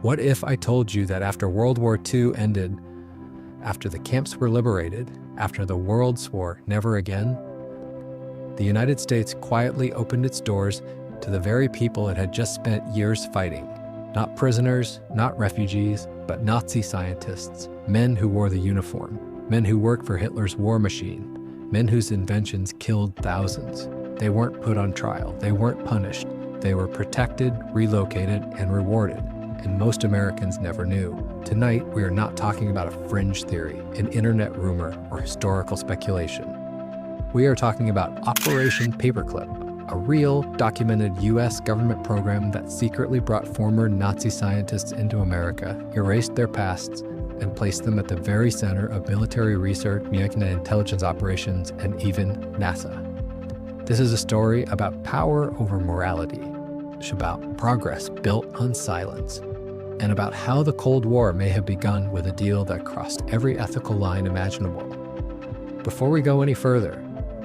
What if I told you that after World War II ended, after the camps were liberated, after the world swore never again, the United States quietly opened its doors to the very people it had just spent years fighting. Not prisoners, not refugees, but Nazi scientists, men who wore the uniform, men who worked for Hitler's war machine, men whose inventions killed thousands. They weren't put on trial, they weren't punished, they were protected, relocated, and rewarded. And most Americans never knew. Tonight, we are not talking about a fringe theory, an internet rumor, or historical speculation. We are talking about Operation Paperclip, a real, documented U.S. government program that secretly brought former Nazi scientists into America, erased their pasts, and placed them at the very center of military research, and intelligence operations, and even NASA. This is a story about power over morality. It's about progress built on silence, and about how the Cold War may have begun with a deal that crossed every ethical line imaginable. Before we go any further,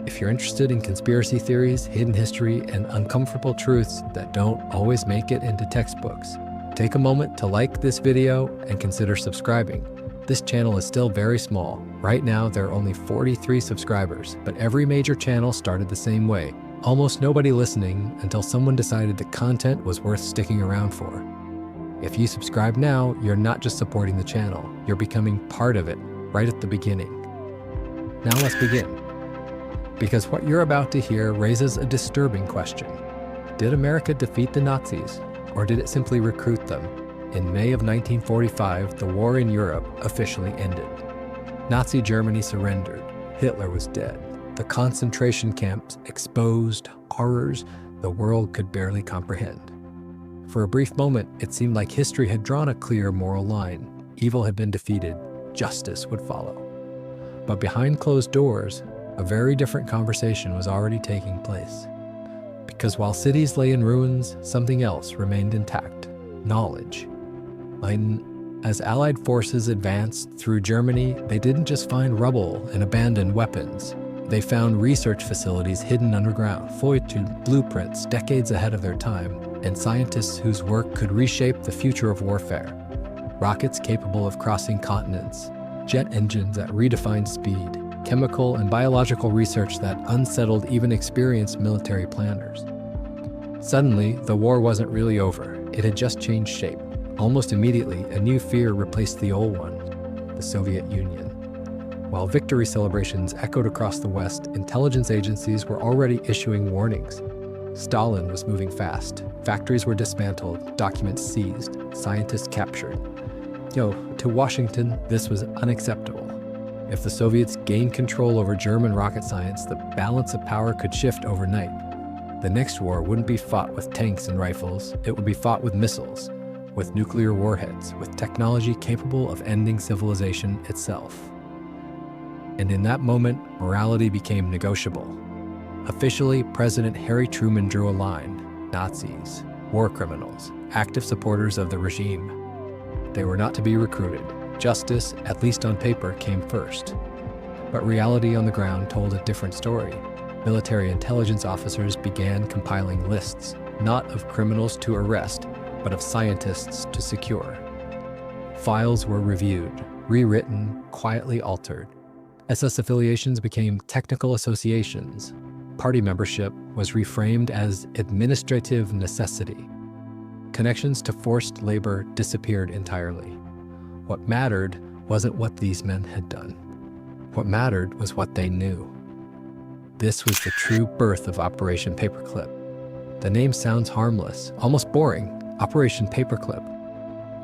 if you're interested in conspiracy theories, hidden history, and uncomfortable truths that don't always make it into textbooks, take a moment to like this video and consider subscribing. This channel is still very small. Right now, there are only 43 subscribers, but every major channel started the same way. Almost nobody listening until someone decided the content was worth sticking around for. If you subscribe now, you're not just supporting the channel, you're becoming part of it right at the beginning. Now let's begin. Because what you're about to hear raises a disturbing question. Did America defeat the Nazis, or did it simply recruit them? In May of 1945, the war in Europe officially ended. Nazi Germany surrendered. Hitler was dead. The concentration camps exposed horrors the world could barely comprehend. For a brief moment, it seemed like history had drawn a clear moral line. Evil had been defeated. Justice would follow. But behind closed doors, a very different conversation was already taking place. Because while cities lay in ruins, something else remained intact: knowledge. As Allied forces advanced through Germany, they didn't just find rubble and abandoned weapons. They found research facilities hidden underground, forged blueprints decades ahead of their time, and scientists whose work could reshape the future of warfare. Rockets capable of crossing continents, jet engines that redefined speed, chemical and biological research that unsettled even experienced military planners. Suddenly, the war wasn't really over. It had just changed shape. Almost immediately, a new fear replaced the old one: the Soviet Union. While victory celebrations echoed across the West, intelligence agencies were already issuing warnings. Stalin was moving fast. Factories were dismantled, documents seized, scientists captured. To Washington, this was unacceptable. If the Soviets gained control over German rocket science, the balance of power could shift overnight. The next war wouldn't be fought with tanks and rifles. It would be fought with missiles, with nuclear warheads, with technology capable of ending civilization itself. And in that moment, morality became negotiable. Officially, President Harry Truman drew a line: Nazis, war criminals, active supporters of the regime. They were not to be recruited. Justice, at least on paper, came first. But reality on the ground told a different story. Military intelligence officers began compiling lists, not of criminals to arrest, but of scientists to secure. Files were reviewed, rewritten, quietly altered. SS affiliations became technical associations. Party membership was reframed as administrative necessity. Connections to forced labor disappeared entirely. What mattered wasn't what these men had done. What mattered was what they knew. This was the true birth of Operation Paperclip. The name sounds harmless, almost boring: Operation Paperclip.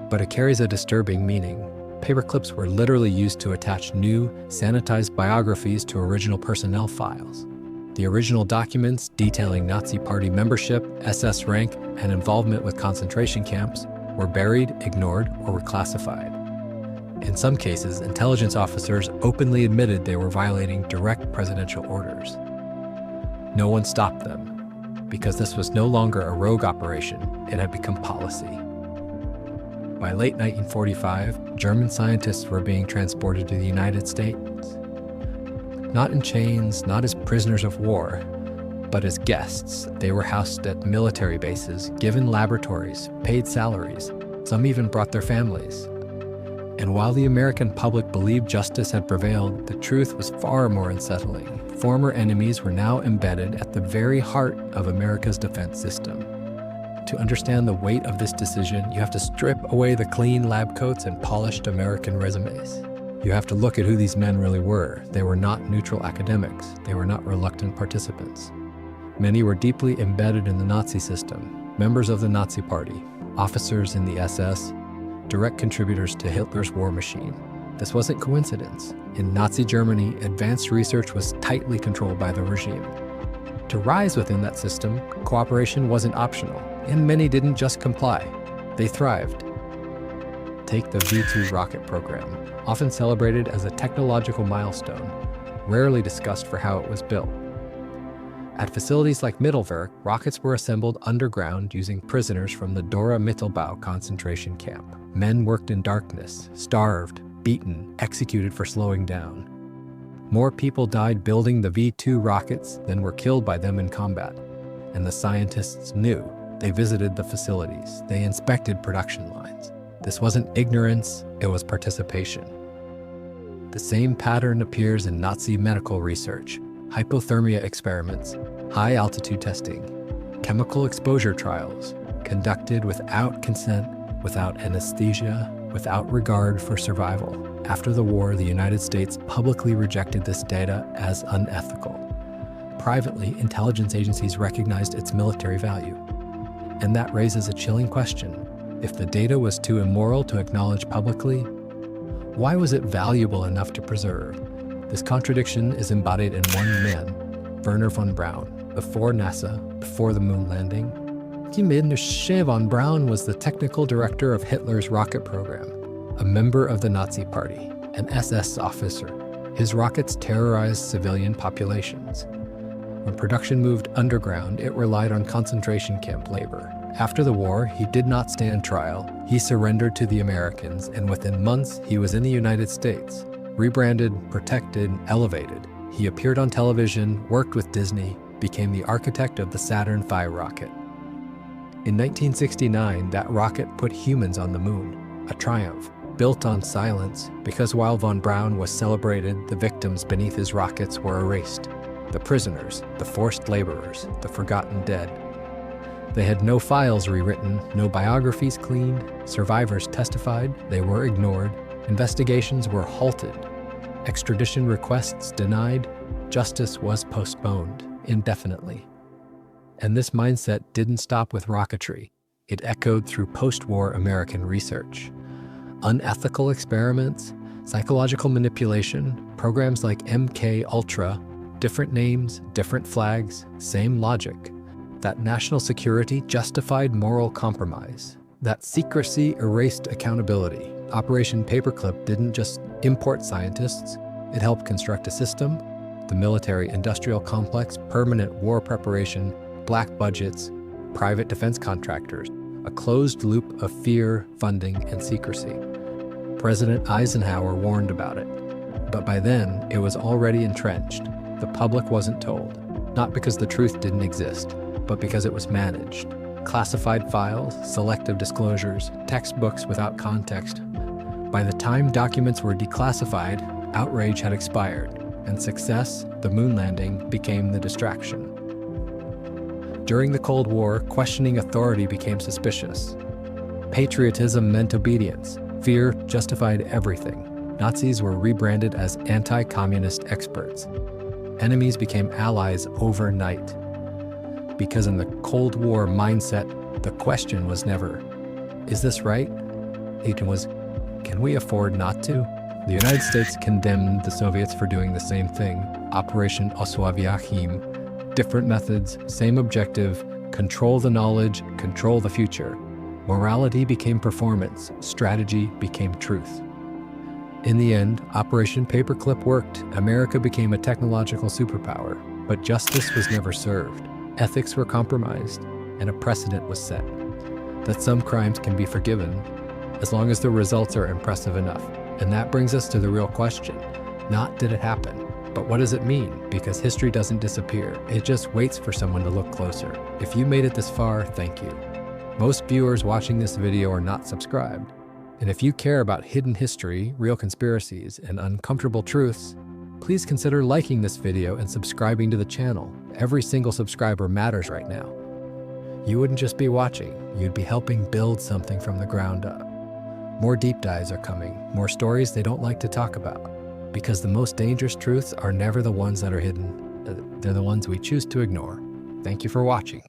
But it carries a disturbing meaning. Paperclips were literally used to attach new, sanitized biographies to original personnel files. The original documents detailing Nazi Party membership, SS rank, and involvement with concentration camps were buried, ignored, or reclassified. In some cases, intelligence officers openly admitted they were violating direct presidential orders. No one stopped them, because this was no longer a rogue operation, it had become policy. By late 1945, German scientists were being transported to the United States. Not in chains, not as prisoners of war, but as guests. They were housed at military bases, given laboratories, paid salaries, Some even brought their families. And while the American public believed justice had prevailed, the truth was far more unsettling. Former enemies were now embedded at the very heart of America's defense system. To understand the weight of this decision, you have to strip away the clean lab coats and polished American resumes. You have to look at who these men really were. They were not neutral academics. They were not reluctant participants. Many were deeply embedded in the Nazi system, members of the Nazi Party, officers in the SS, direct contributors to Hitler's war machine. This wasn't coincidence. In Nazi Germany, advanced research was tightly controlled by the regime. To rise within that system, cooperation wasn't optional, and many didn't just comply. They thrived. Take the V2 rocket program, often celebrated as a technological milestone, rarely discussed for how it was built. At facilities like Mittelwerk, rockets were assembled underground using prisoners from the Dora Mittelbau concentration camp. Men worked in darkness, starved, beaten, executed for slowing down. More people died building the V2 rockets than were killed by them in combat. And the scientists knew. They visited the facilities. They inspected production lines. This wasn't ignorance, it was participation. The same pattern appears in Nazi medical research, hypothermia experiments, high-altitude testing, chemical exposure trials, conducted without consent, without anesthesia, without regard for survival. After the war, the United States publicly rejected this data as unethical. Privately, intelligence agencies recognized its military value. And that raises a chilling question. If the data was too immoral to acknowledge publicly, why was it valuable enough to preserve? This contradiction is embodied in one man, Wernher von Braun. Before NASA, before the moon landing, von Braun was the technical director of Hitler's rocket program, a member of the Nazi Party, an SS officer. His rockets terrorized civilian populations. When production moved underground, it relied on concentration camp labor. After the war, he did not stand trial. He surrendered to the Americans, and within months, he was in the United States. Rebranded, protected, elevated. He appeared on television, worked with Disney, became the architect of the Saturn V rocket. In 1969, that rocket put humans on the moon, a triumph, built on silence, because while von Braun was celebrated, the victims beneath his rockets were erased. The prisoners, the forced laborers, the forgotten dead. They had no files rewritten, no biographies cleaned, survivors testified, they were ignored, investigations were halted, extradition requests denied, justice was postponed indefinitely. And this mindset didn't stop with rocketry. It echoed through post-war American research. Unethical experiments, psychological manipulation, programs like MK Ultra, different names, different flags, same logic. That national security justified moral compromise. That secrecy erased accountability. Operation Paperclip didn't just import scientists, it helped construct a system, the military-industrial complex, permanent war preparation, black budgets, private defense contractors, a closed loop of fear, funding, and secrecy. President Eisenhower warned about it, but by then it was already entrenched. The public wasn't told, not because the truth didn't exist, but because it was managed. Classified files, selective disclosures, textbooks without context. By the time documents were declassified, outrage had expired, and success, the moon landing, became the distraction. During the Cold War, questioning authority became suspicious. Patriotism meant obedience. Fear justified everything. Nazis were rebranded as anti-communist experts. Enemies became allies overnight. Because in the Cold War mindset, the question was never, is this right? It was, can we afford not to? The United States condemned the Soviets for doing the same thing, Operation Oswiecim. Different methods, same objective, control the knowledge, control the future. Morality became performance, strategy became truth. In the end, Operation Paperclip worked. America became a technological superpower, but justice was never served. Ethics were compromised, and a precedent was set that some crimes can be forgiven as long as the results are impressive enough. And that brings us to the real question. Not did it happen, but what does it mean? Because history doesn't disappear. It just waits for someone to look closer. If you made it this far, thank you. Most viewers watching this video are not subscribed. And if you care about hidden history, real conspiracies, and uncomfortable truths, please consider liking this video and subscribing to the channel. Every single subscriber matters right now. You wouldn't just be watching, you'd be helping build something from the ground up. More deep dives are coming, more stories they don't like to talk about. Because the most dangerous truths are never the ones that are hidden. They're the ones we choose to ignore. Thank you for watching.